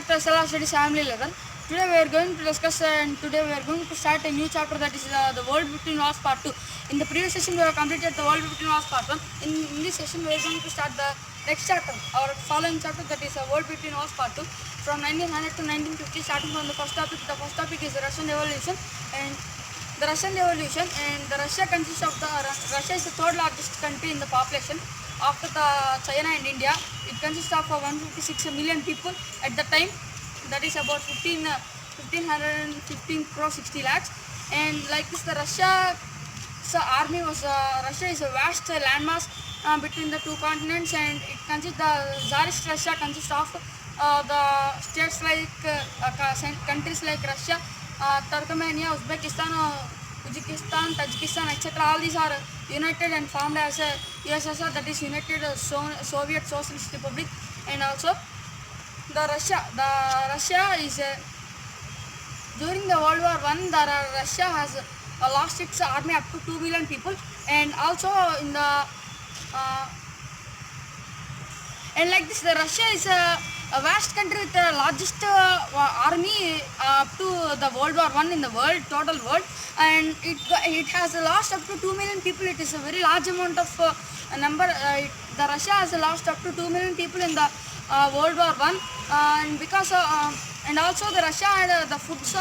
Dr. SLR Studies Family 11. Today we are going to discuss and today we are going to start a new chapter, that is the World Between Wars Part 2. In the previous session we have completed the World Between Wars Part 1. In this session we are going to start the next chapter, our following chapter, that is World Between Wars Part 2 from 1900 to 1950, starting from the first topic. The first topic is the Russian Revolution, and Russia consists of Russia is the third largest country in the population after the China and India. It consists of 156 million people at the time, that is about 1515 crore 60 lakhs. And like this, the Russia is a vast landmass between the two continents, and it consists, the Tsarist Russia consists of the states like countries like Russia, Turkmenia, Uzbekistan, Uzbekistan, Tajikistan, etc. All these are united and formed as a USSR, that is United Soviet Socialist Republic. And also the Russia is during the World War I, Russia has lost its army up to 2 million people, and also in the and like this, the Russia is a vast country with the largest army up to the World War I in the world, total world, and it has lost up to 2 million people. It is a very large amount of number. The Russia has lost up to 2 million people in the World War I, and because and also the Russia had the foods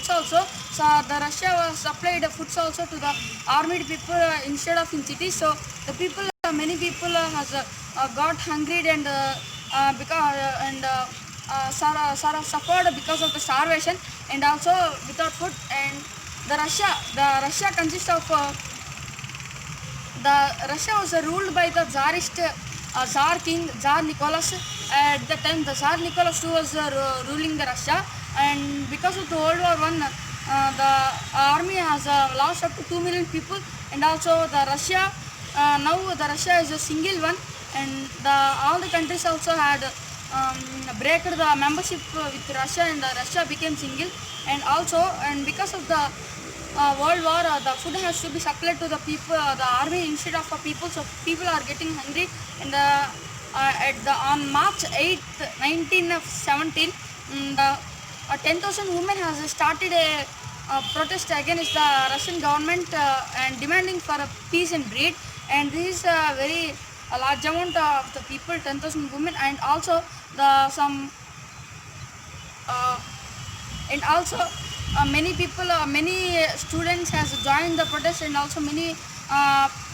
also. So the Russia was supplied foods also to the armed people instead of in cities. So the people, many people has got hungry and suffered because of the starvation and also without food. And the Russia consists of Russia was ruled by the Tsarist Tsar Nicholas. At the time, the Tsar Nicholas II was ruling the Russia, and because of the World War I, the army has lost up to 2 million people. And also the Russia, now the Russia is a single one, and all the countries also had break the membership with Russia, and Russia became single. And also, and because of the World War, the food has to be supplied to the people, the army instead of people. So people are getting hungry. And on March 8th, 1917, 10,000 women has started a protest against the Russian government and demanding for a peace and breed. And this is a very large amount of the people, 10,000 women, and also many people, many students has joined the protest, and also many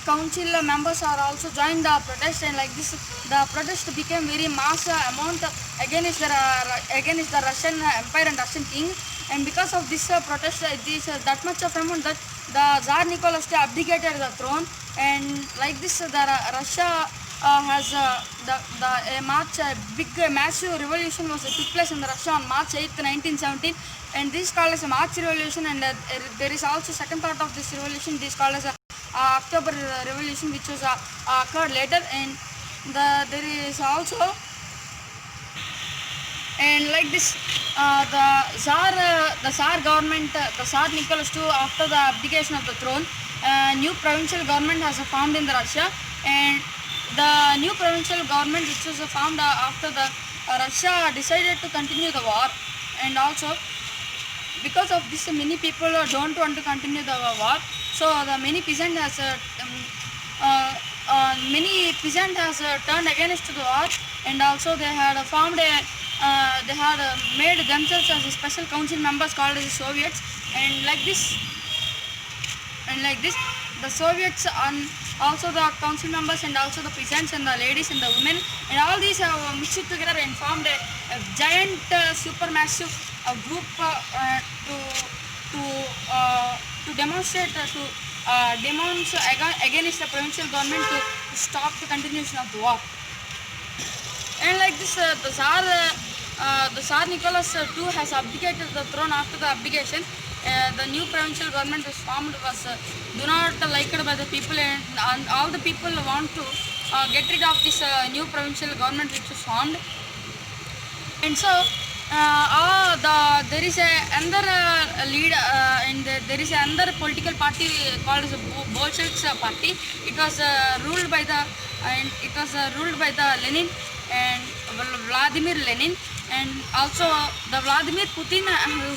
council members are also joined the protest. And like this, the protest became very mass amount against the Russian Empire and Russian king. And because of this protest, this that much of amount that the Tsar Nicholas II abdicated the throne. And like this, the Russia has massive revolution was took place in Russia on March 8th, 1917, and this is called as a March Revolution. And there is also second part of this revolution. This is called as a October Revolution, which was occurred later. And there is also, and like this, the Tsar government, the Tsar Nicholas II, after the abdication of the throne, new provincial government has formed in the Russia. And the new provincial government, which was formed after the Russia decided to continue the war. And also because of this, many people don't want to continue the war. So the many peasant has turned against the war. And also they had formed made themselves as a special council members called as the Soviets. And like this, the Soviets and also the council members and also the peasants and the ladies and the women, and all these have mixed together and formed a giant supermassive group to demonstrate against the provincial government to stop the continuation of the war. And like this, the Tsar Nicholas II has abdicated the throne. After the abdication, the new provincial government was formed, was do not liked by the people, and all the people want to get rid of this new provincial government which was formed. And so there is another leader, and there is another political party called as the Bolsheviks party. It was ruled by the Lenin and Vladimir Lenin. and also the Vladimir Putin,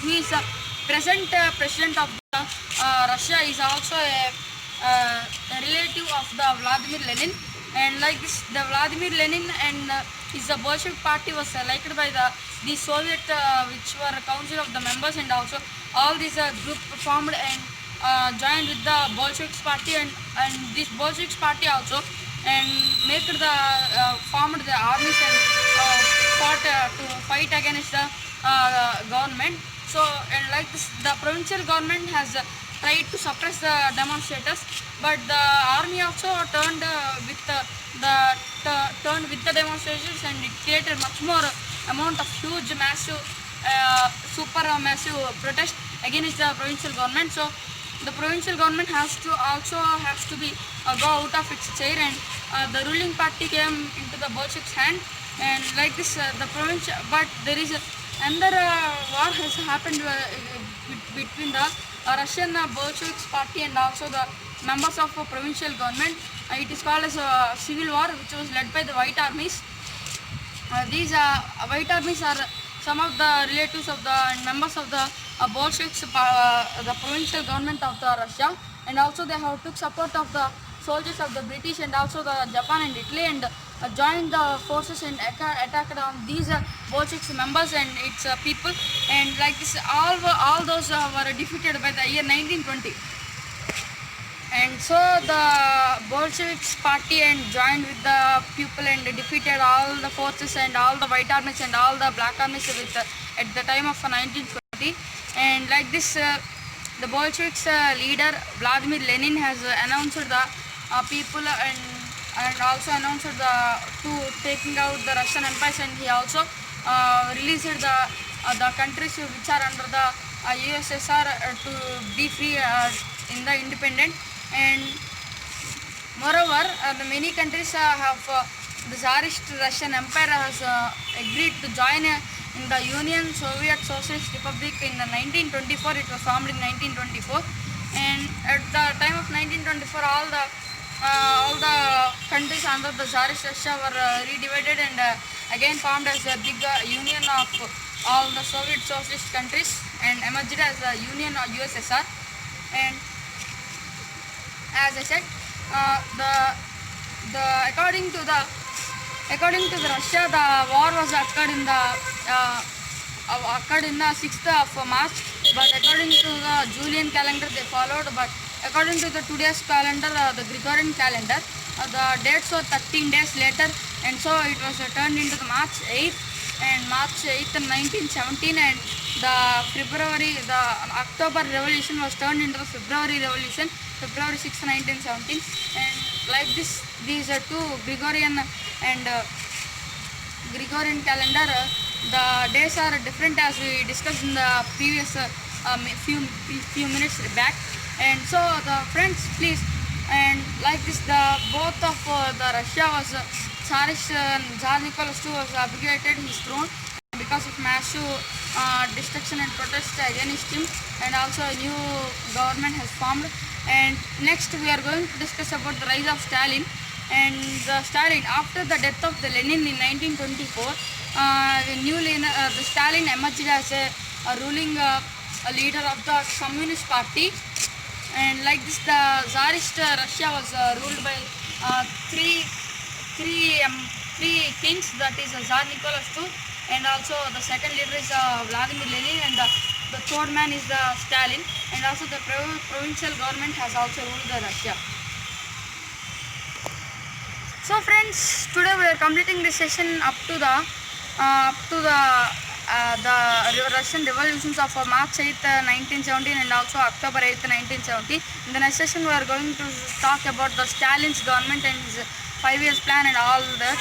who is a present president of the, Russia, is also a relative of the Vladimir Lenin. And like this, the Vladimir Lenin and his Bolshevik party was selected by the Soviet, which were a council of the members, and also all these group formed and joined with the Bolshevik party, and this Bolshevik party also and make the formed the armies and fought to fight against the government. So and like this, the provincial government has tried to suppress the demonstrators, but the army also turned turned with the demonstrations, and it created much more amount of huge, massive, super massive protest against the provincial government. So the provincial government has to be go out of its chair, and the ruling party came into the Bolsheviks' hand, and like this, the province. But there is another war has happened between the Russian Bolsheviks party and also the members of provincial government. It is called as a civil war, which was led by the White Armies. These White Armies are some of the relatives of the and members of the Bolsheviks, the provincial government of the Russia, and also they have took support of the soldiers of the British and also the Japan and Italy, and joined the forces and attacked on these Bolsheviks members and its people, and like this, all those were defeated by the year 1920. And so the Bolsheviks party and joined with the people and defeated all the forces and all the White Armies and all the Black Armies with at the time of 1920. And like this, the Bolsheviks leader Vladimir Lenin has announced the people and also announced to taking out the Russian empires, and he also released the countries which are under the USSR to be free in the independent. And moreover, the many countries have the Tsarist Russian Empire has agreed to join in the Union Soviet Socialist Republic in 1924. It was formed in 1924, and at the time of 1924, all the countries under the Tsarist Russia were redivided and again formed as a big union of all the Soviet Socialist countries and emerged as the Union of USSR. And as I said, according to the Russia, the war was occurred in the 6th of March, but according to the Julian calendar they followed, but according to the today's calendar, the Gregorian calendar, the dates were 13 days later, and so it was turned into the March 8th and March 8th in 1917, and the October Revolution was turned into the February Revolution, February 6, 1917, and like this, these are two Gregorian and Gregorian calendar. The days are different as we discussed in the previous few minutes back. And so the friends, please, and like this, the both of the Russia was Tsar Nicholas II was abdicated his throne because of massive destruction and protest against him, and also a new government has formed. And next we are going to discuss about the rise of Stalin. And Stalin, after the death of the Lenin in 1924, the Stalin emerged as a ruling leader of the Communist Party. And like this, the Tsarist Russia was ruled by three kings, that is Tsar Nicholas II, and also the second leader is Vladimir Lenin, and the third man is the Stalin, and also the provincial government has also ruled the Russia. So friends, today we are completing this session up to the Russian revolutions of March 8th, 1917 and also October 8th, 1917. In the next session we are going to talk about the Stalin's government and his 5 years plan and all that.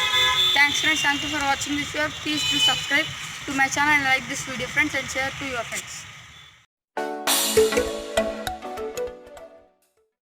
Thanks friends, thank you for watching this video. Please do subscribe to my channel and like this video friends, and share to your friends.